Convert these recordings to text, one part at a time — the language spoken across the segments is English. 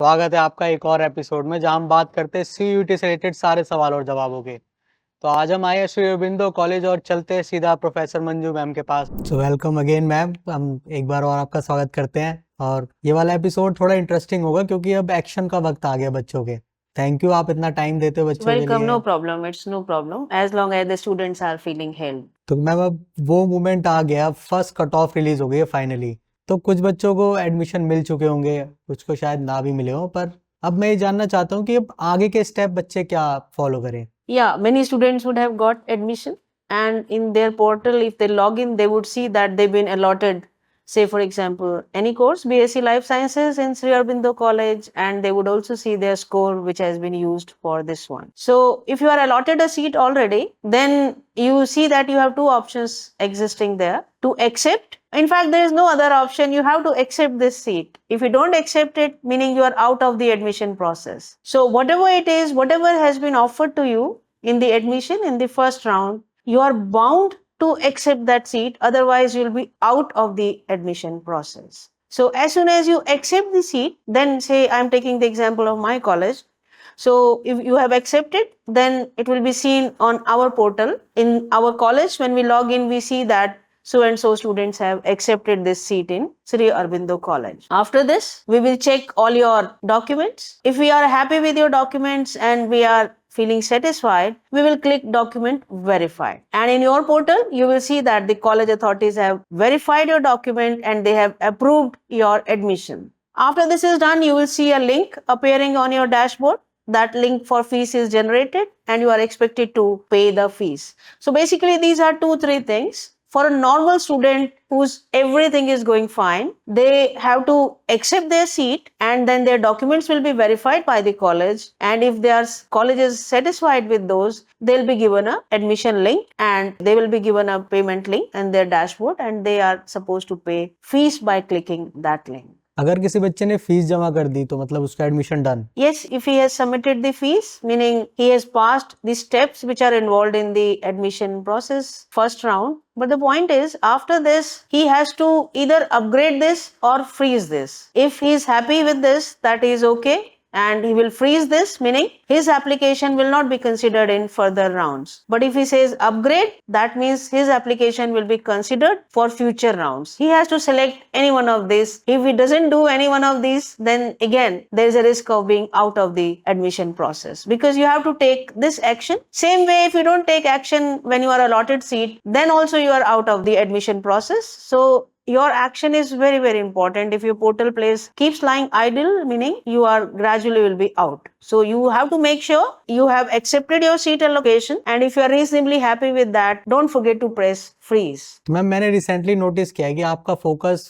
स्वागत है आपका एक और एपिसोड में जहां हम बात करते हैं सीयूईटी से रिलेटेड सारे सवाल और जवाबों के। तो आज हम आए हैं श्री अरबिंदो कॉलेज और चलते हैं सीधा प्रोफेसर मंजू मैम के पास। सो वेलकम अगेन मैम, हम एक बार और आपका स्वागत करते हैं और ये वाला एपिसोड थोड़ा इंटरेस्टिंग होगा क्योंकि अब एक्शन का वक्त आ गया बच्चों के। थैंक यू आप इतना टाइम देते हो बच्चों के Welcome, लिए। no problem. It's no problem as long as the students are feeling held. तो मैम अब वो मोमेंट आ गया, फर्स्ट कट ऑफ रिलीज हो गई है फाइनली। तो कुछ बच्चों को एडमिशन मिल चुके होंगे, कुछ को शायद ना भी मिले हो, पर अब मैं ये जानना चाहता हूँ कि अब आगे के स्टेप बच्चे क्या फॉलो करें। Yeah, many students would have got admission, and in their portal, if they log in, they would see that they've been allotted, say for example, any course, BSc Life Sciences in Sri Aurobindo College, and they would also see their score which has been used for this one. So if you are allotted a seat already, then you see that you have two options existing there to accept. In fact, there is no other option. You have to accept this seat. If you don't accept it, meaning you are out of the admission process. So whatever it is, whatever has been offered to you in the admission in the first round, you are bound to accept that seat. Otherwise, you'll be out of the admission process. So as soon as you accept the seat, then say I'm taking the example of my college. So if you have accepted, then it will be seen on our portal. In our college, when we log in, we see that so and so students have accepted this seat in Sri Aurobindo College. After this, we will check all your documents. If we are happy with your documents and we are feeling satisfied, we will click document verified. And in your portal, you will see that the college authorities have verified your document and they have approved your admission. After this is done, you will see a link appearing on your dashboard. That link for fees is generated and you are expected to pay the fees. So basically these are 2-3 things. For a normal student whose everything is going fine, they have to accept their seat and then their documents will be verified by the college. And if their college is satisfied with those, they'll be given a admission link and they will be given a payment link in their dashboard and they are supposed to pay fees by clicking that link. अगर किसी बच्चे ने fees जमा कर दी तो मतलब उसका admission done? Yes, if he has submitted the fees, meaning he has passed the steps which are involved in the admission process first round. But the point is, after this, he has to either upgrade this or freeze this. If he is happy with this, that is okay. And he will freeze this, meaning his application will not be considered in further rounds. But if he says upgrade, that means his application will be considered for future rounds. He has to select any one of these. If he doesn't do any one of these, then again, there is a risk of being out of the admission process because you have to take this action. Same way, if you don't take action when you are allotted seat, then also you are out of the admission process. So your action is very, very important. If your portal place keeps lying idle, meaning you are gradually will be out. So you have to make sure you have accepted your seat allocation, and if you are reasonably happy with that, don't forget to press freeze. Ma'am मैंने recently notice किया है कि आपका focus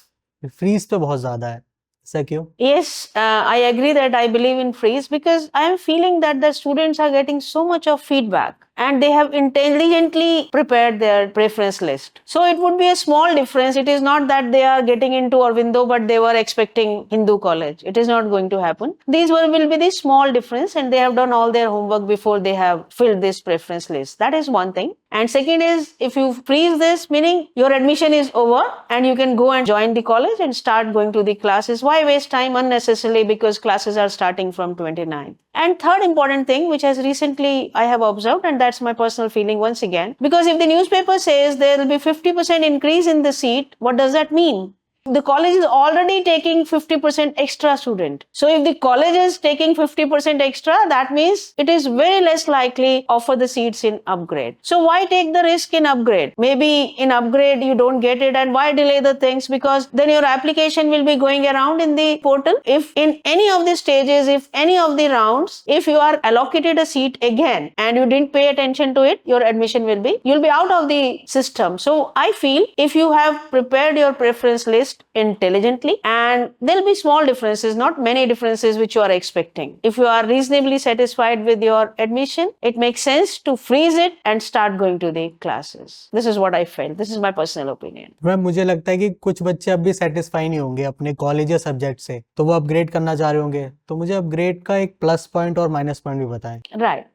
freeze पे बहुत ज्यादा है, ऐसा क्यों? Yes, I agree that I believe in freeze because I am feeling that the students are getting so much of feedback and they have intelligently prepared their preference list. So it would be a small difference. It is not that they are getting into Aurobindo but they were expecting Hindu college. It is not going to happen. These will be the small difference and they have done all their homework before they have filled this preference list. That is one thing. And second is, if you freeze this, meaning your admission is over and you can go and join the college and start going to the classes. Why waste time unnecessarily because classes are starting from 29. And third important thing, which has recently I have observed, and that's my personal feeling once again, because if the newspaper says there will be 50% increase in the seat, what does that mean? The college is already taking 50% extra student. So if the college is taking 50% extra, that means it is very less likely offer the seats in upgrade. So why take the risk in upgrade? Maybe in upgrade you don't get it, and why delay the things? Because then your application will be going around in the portal. If in any of the stages, if any of the rounds, if you are allocated a seat again and you didn't pay attention to it, your admission you'll be out of the system. So I feel if you have prepared your preference list intelligently, and there'll be small differences, not many differences which you are expecting. If you are reasonably satisfied with your admission, it makes sense to freeze it and start going to the classes. This is what I felt. This is my personal opinion. Ma'am मुझे लगता है कि कुछ बच्चे अब भी satisfy नहीं होंगे अपने कॉलेज या सब्जेक्ट से, तो वो अपग्रेड करना चाह रहे होंगे। तो मुझे अपग्रेड का एक प्लस पॉइंट और माइनस पॉइंट भी बताएं। Right.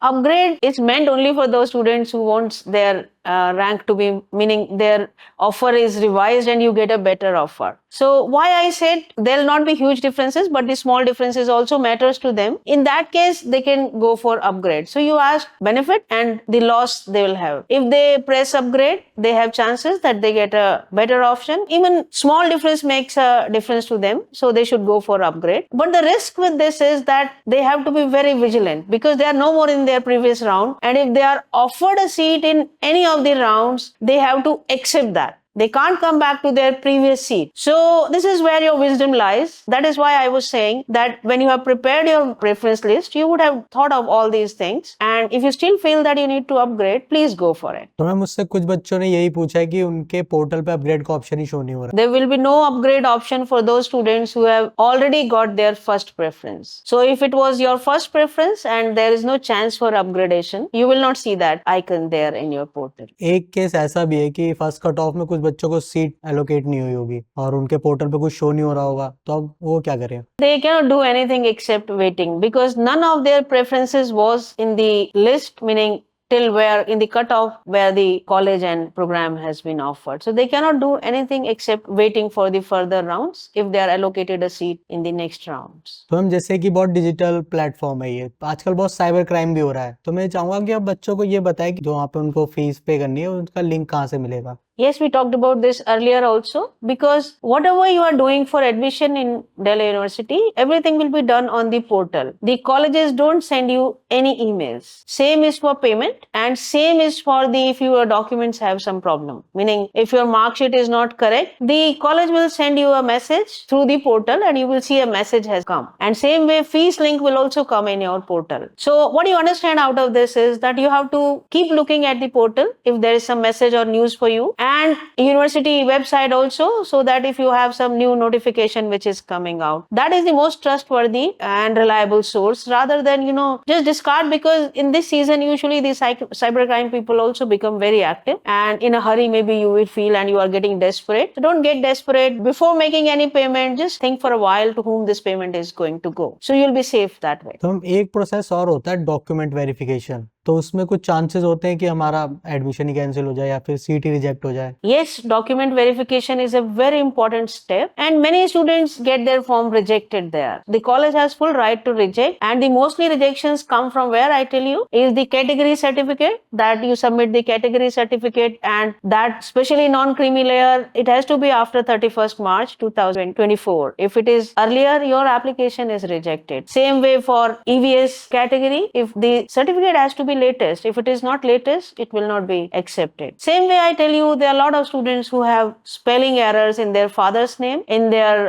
Upgrade is meant only for those students who wants their rank to be, meaning their offer is revised and you get a better offer. So why I said there will not be huge differences, but the small differences also matters to them. In that case, they can go for upgrade. So you ask benefit and the loss they will have. If they press upgrade, they have chances that they get a better option. Even small difference makes a difference to them, so they should go for upgrade. But the risk with this is that they have to be very vigilant because they are no more in their previous round, and if they are offered a seat in any of the rounds, they have to accept that. They can't come back to their previous seat. So this is where your wisdom lies. That is why I was saying that when you have prepared your preference list, you would have thought of all these things. And if you still feel that you need to upgrade, please go for it. तो ma'am मुझसे कुछ बच्चों ने यही पूछा है कि उनके पोर्टल पे अपग्रेड का ऑप्शन ही शो नहीं हो रहा. There will be no upgrade option for those students who have already got their first preference. So if it was your first preference and there is no chance for upgradation, you will not see that icon there in your portal. एक case ऐसा भी है कि first cut off में कुछ बच्चों को seat allocate नहीं हुई होगी और उनके पोर्टल पे कुछ शो नहीं हो रहा होगा, तो अब वो क्या करें? They cannot do anything except waiting because none of their preferences was in the list, meaning till where in the cutoff where the college and program has been offered. So they cannot do anything except waiting for the further rounds if they are allocated a seat in the next rounds. तो हम जैसे कि बहुत digital platform है ये, आजकल बहुत cyber crime भी हो रहा है, तो मैं चाहूंगा कि आप बच्चों को ये बताएं कि जो वहाँ पे उनको फीस पे करनी है उसका लिंक कहाँ से मिलेगा? Yes, we talked about this earlier also because whatever you are doing for admission in Delhi University, everything will be done on the portal. The colleges don't send you any emails. Same is for payment and same is for the if your documents have some problem. Meaning if your mark sheet is not correct, the college will send you a message through the portal and you will see a message has come. And same way fees link will also come in your portal. So what you understand out of this is that you have to keep looking at the portal if there is some message or news for you. And university website also, so that if you have some new notification which is coming out, that is the most trustworthy and reliable source rather than just discard, because in this season usually the cybercrime people also become very active and in a hurry maybe you will feel and you are getting desperate. So don't get desperate before making any payment. Just think for a while to whom this payment is going to go, so you'll be safe that way. तो हम एक process और होता है document verification, तो उसमें कुछ chances होते हैं कि हमारा एडमिशन ही कैंसिल हो जाए या फिर सीट ही रिजेक्ट हो जाए. Yes, document verification is a very important step and many students get their form rejected there. The college has full right to reject, and the mostly rejections come from where I tell you is the category certificate, that you submit the category certificate, and that especially non-creamy layer, it has to be after 31st March 2024. If it is earlier, your application is rejected. Same way for EVS category, if the certificate has to be latest, if it is not latest, it will not be accepted. Same way I tell you, there are a lot of students who have spelling errors in their father's name, in their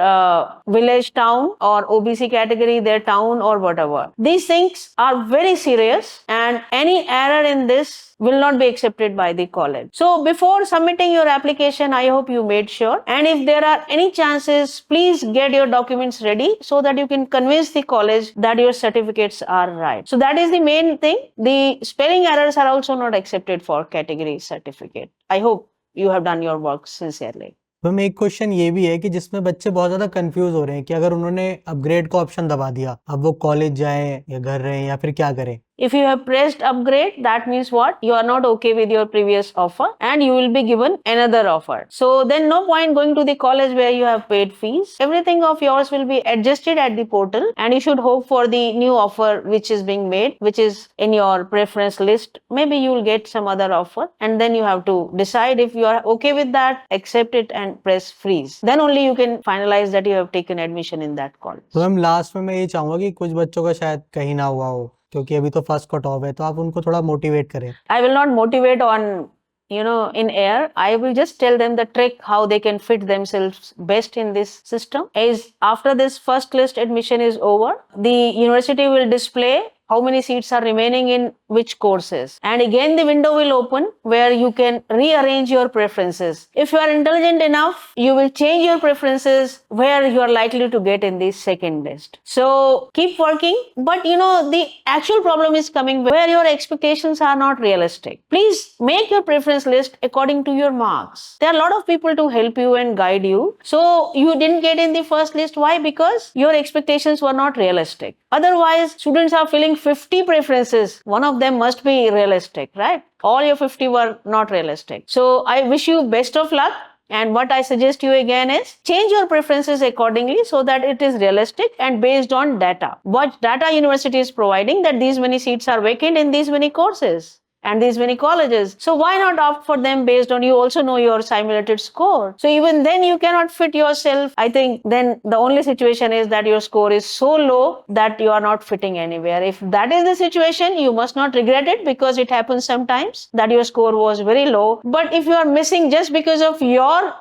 village, town, or OBC category, their town or whatever. These things are very serious and any error in this will not be accepted by the college. So before submitting your application, I hope you made sure, and if there are any chances, please get your documents ready so that you can convince the college that your certificates are right. So that is the main thing. The spelling errors are also not accepted for category certificate. I hope you have done your work sincerely. तो हमें एक question ये भी है कि जिसमें बच्चे बहुत ज्यादा कंफ्यूज हो रहे हैं कि अगर उन्होंने अपग्रेड का ऑप्शन दबा दिया, अब वो कॉलेज जाएं या घर रहें या फिर क्या करें? If you have pressed upgrade, that means what? You are not okay with your previous offer and you will be given another offer. So then no point going to the college where you have paid fees. Everything of yours will be adjusted at the portal and you should hope for the new offer which is being made, which is in your preference list. Maybe you will get some other offer and then you have to decide if you are okay with that, accept it and press freeze. Then only you can finalize that you have taken admission in that college. तो हम last में मैं ये चाहूंगा कि कुछ बच्चों का शायद कहीं ना हुआ हो, क्योंकि अभी तो फर्स्ट कट ऑफ है, तो आप उनको थोड़ा मोटिवेट करें. I will not motivate on in air. I will just tell them the trick how they can fit themselves best in this system is after this first list admission is over, the university will display how many seats are remaining in which courses, and again the window will open where you can rearrange your preferences. If you are intelligent enough, you will change your preferences where you are likely to get in the second list. So keep working, but the actual problem is coming where your expectations are not realistic. Please make your preference list according to your marks. There are a lot of people to help you and guide you. So you didn't get in the first list. Why? Because your expectations were not realistic. Otherwise, students are feeling 50 preferences, one of them must be realistic, right? All your 50 were not realistic. So I wish you best of luck. And what I suggest you again is change your preferences accordingly so that it is realistic and based on data. What data university is providing, that these many seats are vacant in these many courses and these many colleges. So why not opt for them based on, you also know your simulated score. So even then you cannot fit yourself. I think then the only situation is that your score is so low that you are not fitting anywhere. If that is the situation, you must not regret it, because it happens sometimes that your score was very low. But if you are missing just because of your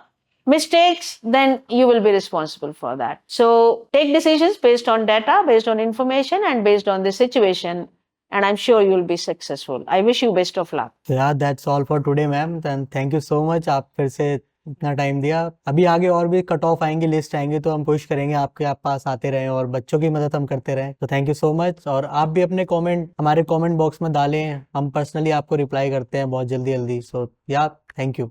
mistakes, then you will be responsible for that. So take decisions based on data, based on information, and based on the situation. And I'm sure you will be successful. I wish you best of luck. Yeah, that's all for today, ma'am. And thank you so much. आप फिर से इतना time दिया। अभी आगे और भी cut off आएंगे, लिस्ट आएंगे, तो हम कोशिश करेंगे आपके आप पास आते रहें और बच्चों की मदद हम करते रहें। तो थैंक यू सो मच। और आप भी अपने कमेंट हमारे कमेंट बॉक्स में डालें, हम पर्सनली आपको रिप्लाई करते हैं बहुत जल्दी जल्दी। सो या थैंक यू।